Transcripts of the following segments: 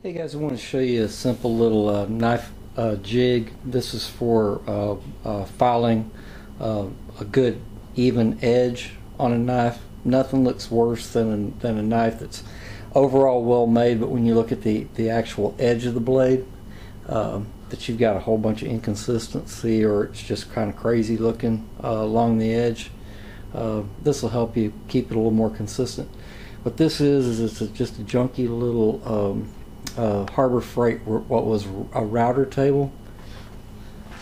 Hey guys, I want to show you a simple little knife jig. This is for filing a good even edge on a knife. Nothing looks worse than a knife that's overall well made, but when you look at the actual edge of the blade, that you've got a whole bunch of inconsistency, or it's just kind of crazy looking along the edge. This will help you keep it a little more consistent. What this is it's just a junky little Harbor Freight, what was a router table,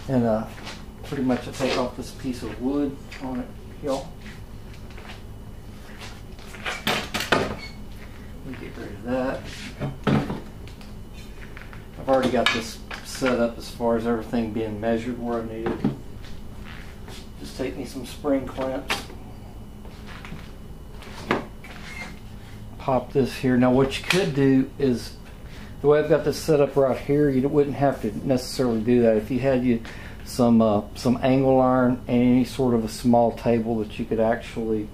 and pretty much I take off this piece of wood on it here. We get rid of that. I've already got this set up as far as everything being measured where I need it. Just take me some spring clamps. Pop this here. Now what you could do is, the way I've got this set up right here, you wouldn't have to necessarily do that. If you had some angle iron and any sort of a small table that you could actually,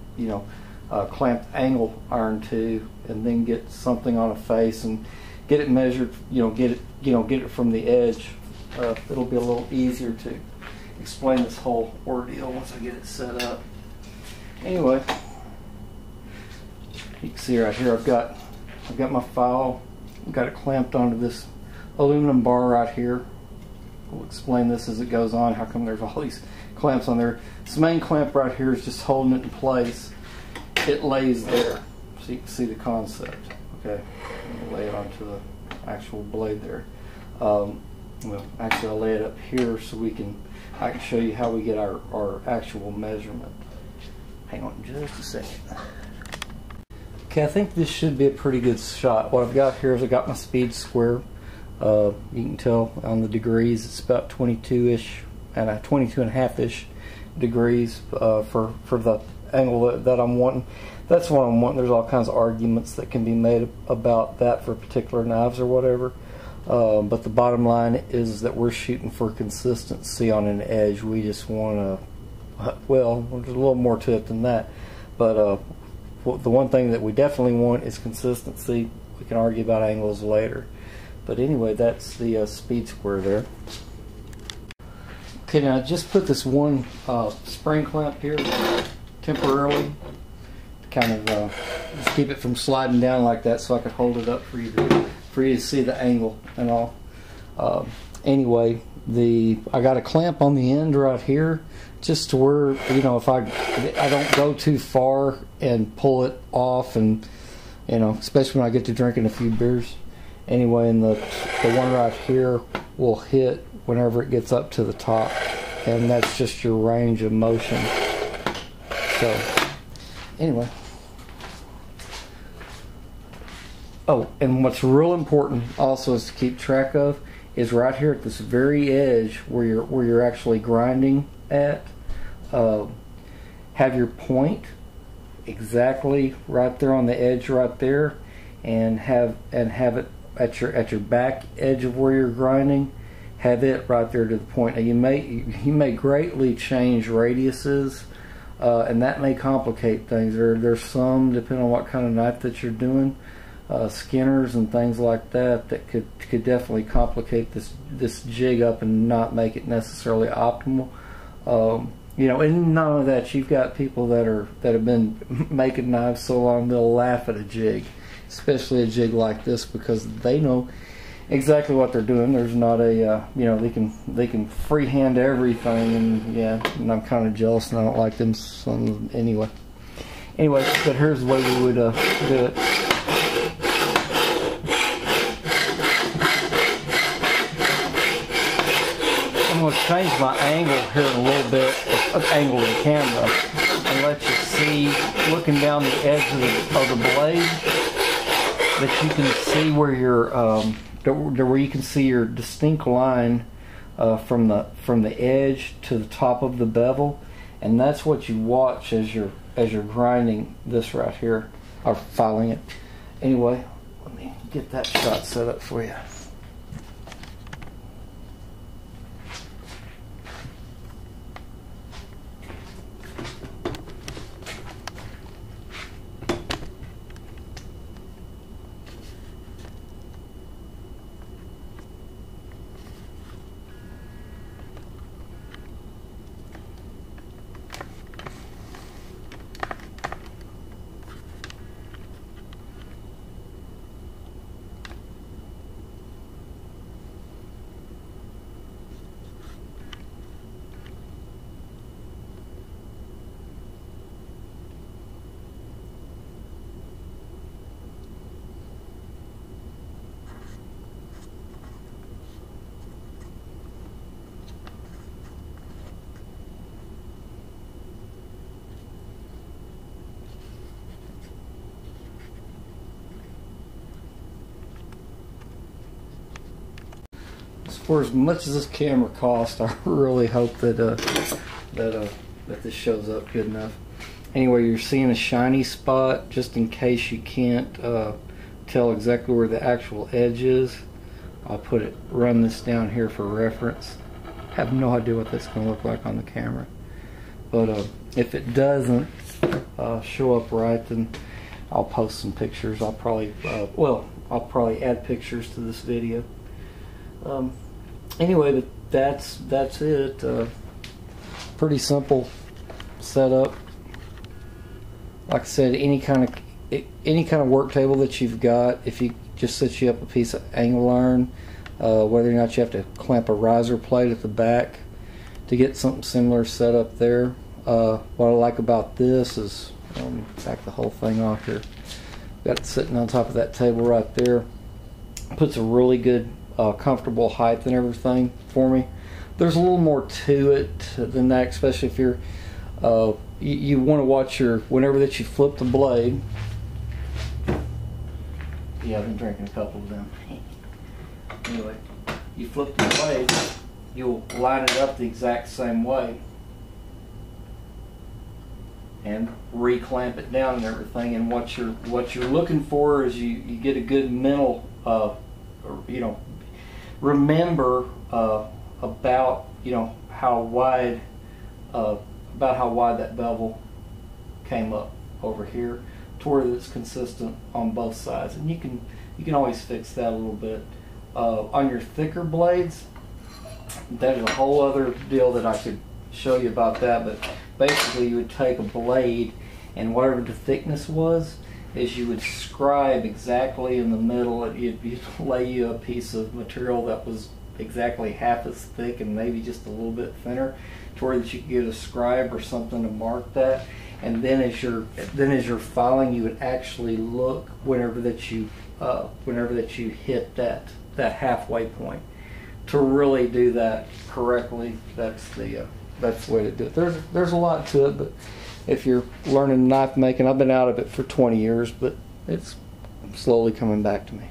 clamp angle iron to, and then get something on a face and get it measured, get it from the edge. It'll be a little easier to explain this whole ordeal once I get it set up. Anyway, you can see right here I've got my file. I've got it clamped onto this aluminum bar right here. We'll explain this as it goes on, how come there's all these clamps on there. This main clamp right here is just holding it in place. It lays there, so you can see the concept. Okay, lay it onto the actual blade there. Well, actually I'll lay it up here so I can show you how we get our actual measurement. Hang on just a second. Okay, I think this should be a pretty good shot. What I've got here is I got my speed square. You can tell on the degrees it's about 22-ish and 22.5-ish degrees for the angle that I'm wanting. That's what I'm wanting. There's all kinds of arguments that can be made about that for particular knives or whatever. But the bottom line is that we're shooting for consistency on an edge. We just want to, well, there's a little more to it than that. But the one thing that we definitely want is consistency. We can argue about angles later. But anyway, that's the speed square there. Okay, now I just put this one spring clamp here temporarily to kind of just keep it from sliding down like that, so I could hold it up for you to see the angle and all. Anyway, I got a clamp on the end right here, just to where, if I don't go too far and pull it off, and especially when I get to drinking a few beers. Anyway, and the one right here will hit whenever it gets up to the top, and that's just your range of motion. So anyway, oh, and what's real important also is to keep track of is right here at this very edge where you're actually grinding at, have your point exactly right there on the edge right there, and have it at your back edge of where you're grinding. Have it right there to the point. Now you may greatly change radiuses, and that may complicate things. There's some, depending on what kind of knife that you're doing, skinners and things like that could definitely complicate this jig up and not make it necessarily optimal. And not only that, you've got people that have been making knives so long they'll laugh at a jig, especially a jig like this, because they know exactly what they're doing. There's not a they can freehand everything, and I'm kind of jealous and I don't like them. Anyway, but here's the way we would do it. I'm going to change my angle here a little bit, angle of the camera, and let you see, looking down the edge of the blade, that you can see where you can see your distinct line from the edge to the top of the bevel, and that's what you watch as you're grinding this right here, or filing it. Anyway, let me get that shot set up for you. for as much as this camera cost, I really hope that that this shows up good enough. Anyway, you're seeing a shiny spot, just in case you can't tell exactly where the actual edge is. I'll run this down here for reference. I have no idea what that's going to look like on the camera, but if it doesn't show up right, then I'll post some pictures. I'll probably add pictures to this video. Anyway, but that's it. Pretty simple setup. Like I said, any kind of work table that you've got, if you just set you up a piece of angle iron, whether or not you have to clamp a riser plate at the back to get something similar set up there. What I like about this is, back the whole thing off here. Got it sitting on top of that table right there. Puts a really good, comfortable height and everything for me. There's a little more to it than that, especially if you're you want to watch whenever that you flip the blade. Yeah, I've been drinking a couple of them. Anyway, you flip the blade, you'll line it up the exact same way and re-clamp it down and everything. And what you're looking for is you get a good mental, remember about how wide that bevel came up over here, to where it's consistent on both sides. And you can always fix that a little bit. On your thicker blades, that is a whole other deal that I could show you about that. But basically, you would take a blade, and whatever the thickness was, is you would scribe exactly in the middle. You'd lay you a piece of material that was exactly half as thick and maybe just a little bit thinner, to where that you could get a scribe or something to mark that. And then as you're filing, you would actually look whenever that you hit that halfway point. To really do that correctly, that's the way to do it. There's a lot to it, but if you're learning knife making, I've been out of it for 20 years, but it's slowly coming back to me.